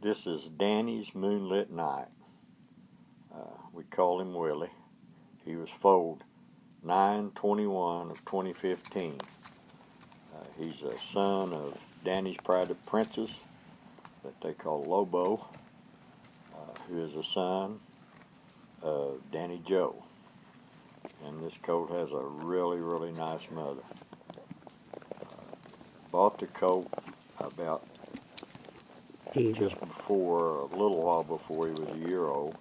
This is Danny's Moonlit Night. We call him Willie. He was foaled 9/21 of 2015. He's a son of Danny's private princess that they call Lobo, who is a son of Danny Joe. And this colt has a really nice mother. Bought the colt about just before, a little while before he was a year old,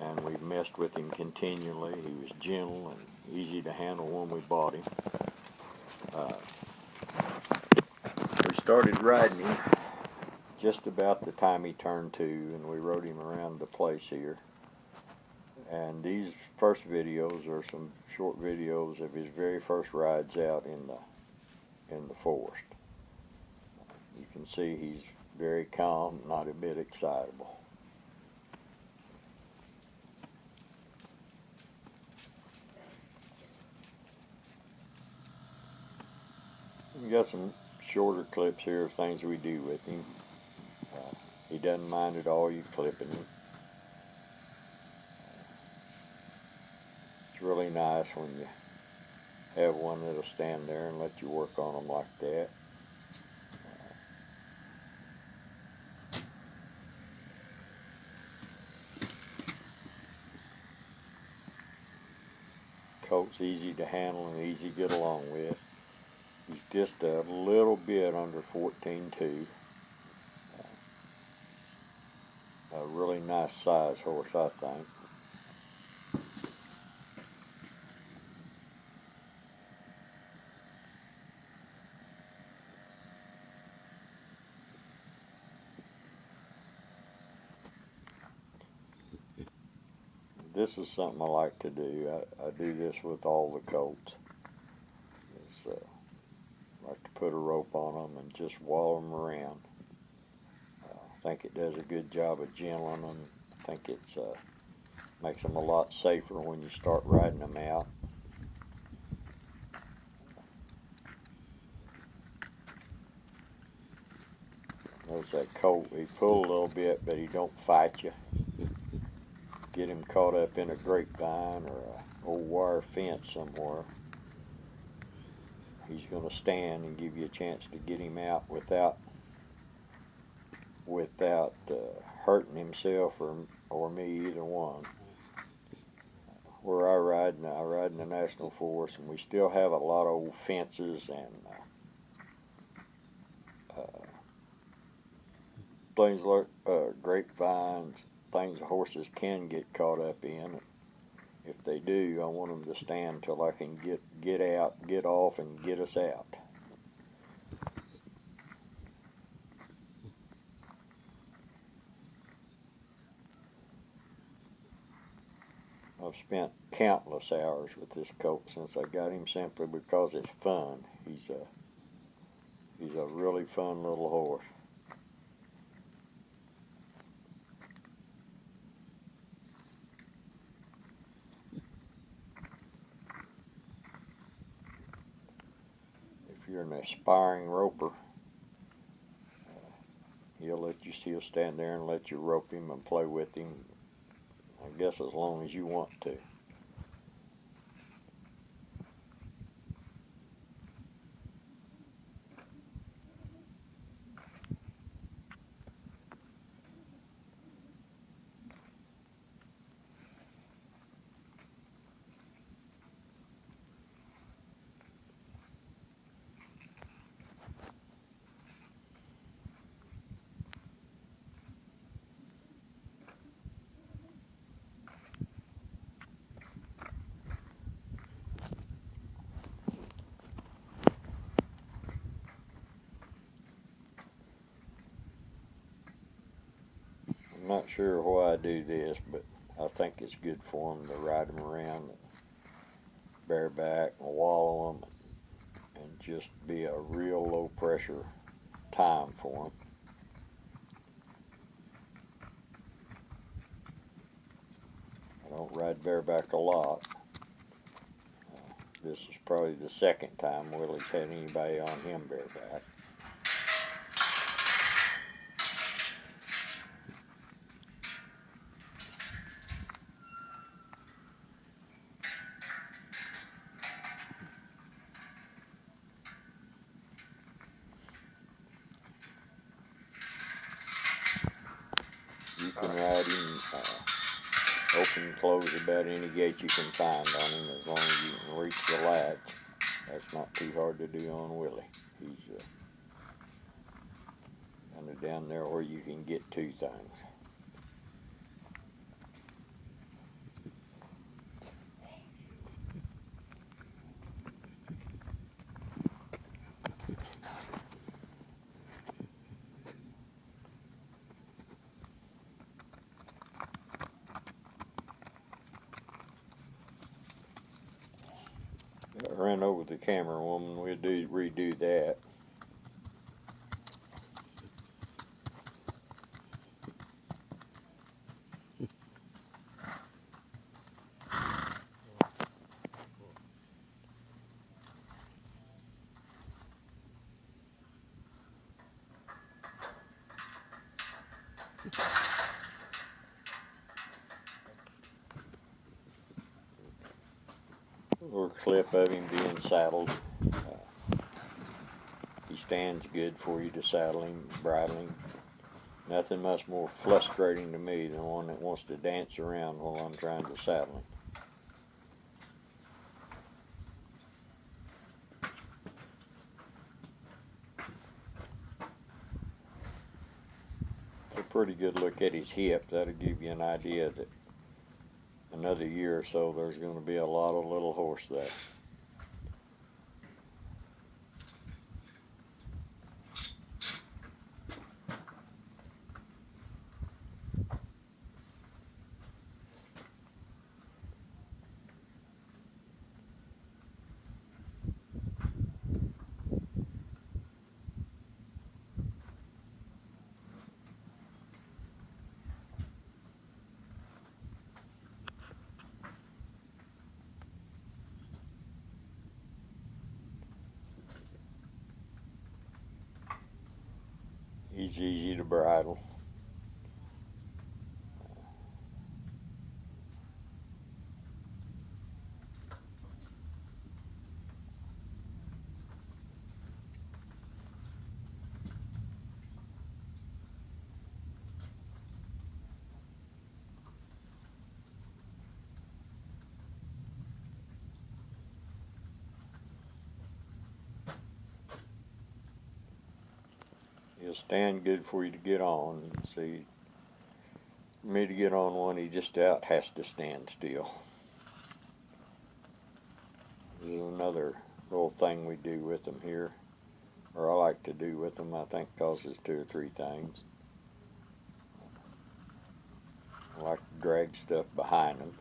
and we messed with him continually. He was gentle and easy to handle when we bought him. We started riding him just about the time he turned 2, and we rode him around the place here. And these first videos are some short videos of his very first rides out in the forest. You can see he's very calm, not a bit excitable. We got some shorter clips here of things we do with him. He doesn't mind at all you clipping him. It's really nice when you have one that'll stand there and let you work on them like that. Colt's easy to handle and easy to get along with. He's just a little bit under 14.2. A really nice size horse, I think. This is something I like to do. I do this with all the colts. I like to put a rope on them and just wall them around. I think it does a good job of gentling them. I think it makes them a lot safer when you start riding them out. Notice that colt, he pulled a little bit, but he don't fight you. Get him caught up in a grapevine or a old wire fence somewhere, he's going to stand and give you a chance to get him out without hurting himself or me, either one. Where I ride in the National Forest, and we still have a lot of old fences and things like grapevines, things horses can get caught up in. If they do, I want them to stand till I can get out, get off, and get us out. I've spent countless hours with this colt since I got him, simply because it's fun. He's a really fun little horse. If you're an aspiring roper, he'll stand there and let you rope him and play with him, I guess as long as you want to. I'm not sure why I do this, but I think it's good for them to ride them around bareback and wallow them and just be a real low pressure time for them. I don't ride bareback a lot. This is probably the second time Willie's had anybody on him bareback. can close about any gate you can find on him as long as you can reach the latch. That's not too hard to do on Willie. He's kind of down there where you can get to things. I ran over the camera woman. We'll redo that. A little clip of him being saddled. He stands good for you to saddle him, bridle him. Nothing much more frustrating to me than one that wants to dance around while I'm trying to saddle him. It's a pretty good look at his hip. That'll give you an idea that another year or so there's going to be a lot of little horse there. He's easy to bridle. He'll stand good for you to get on. See, for me to get on one, he just out has to stand still. This is another little thing we do with them here, or I like to do with them. I think causes 2 or 3 things. I like to drag stuff behind them.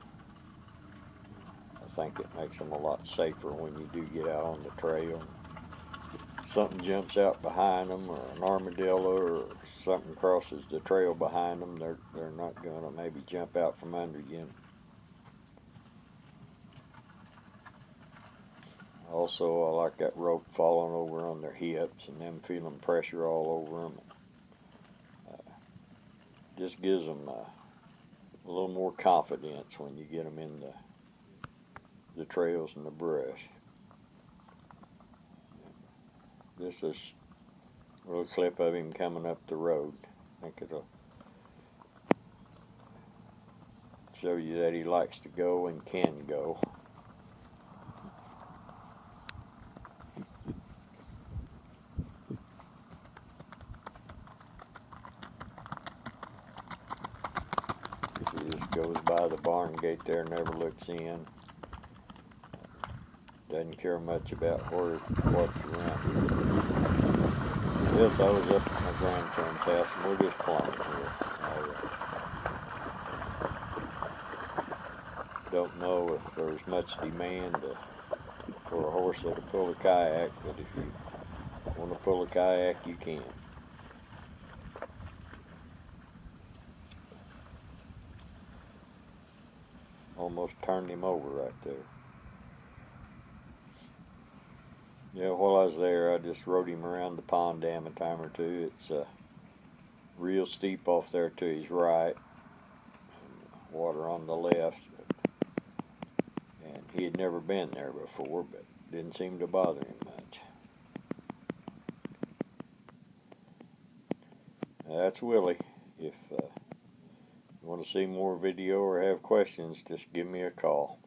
I think it makes them a lot safer when you do get out on the trail. Something jumps out behind them, or an armadillo, or something crosses the trail behind them, they're not going to maybe jump out from under you. Also, I like that rope falling over on their hips and them feeling pressure all over them. Just gives them a little more confidence when you get them in the trails and the brush. This is a little clip of him coming up the road. I think it'll show you that he likes to go and can go. He just goes by the barn gate there, never looks in. Doesn't care much about what's around here. Yes, I was up at my grandson's house and we're just playing here. I don't know if there's much demand for a horse that'll pull a kayak, but if you want to pull a kayak, you can. Almost turned him over right there. Yeah, while I was there, I just rode him around the pond dam a time or two. It's real steep off there to his right, and water on the left. And he had never been there before, but didn't seem to bother him much. That's Willie. If Want to see more video or have questions, just give me a call.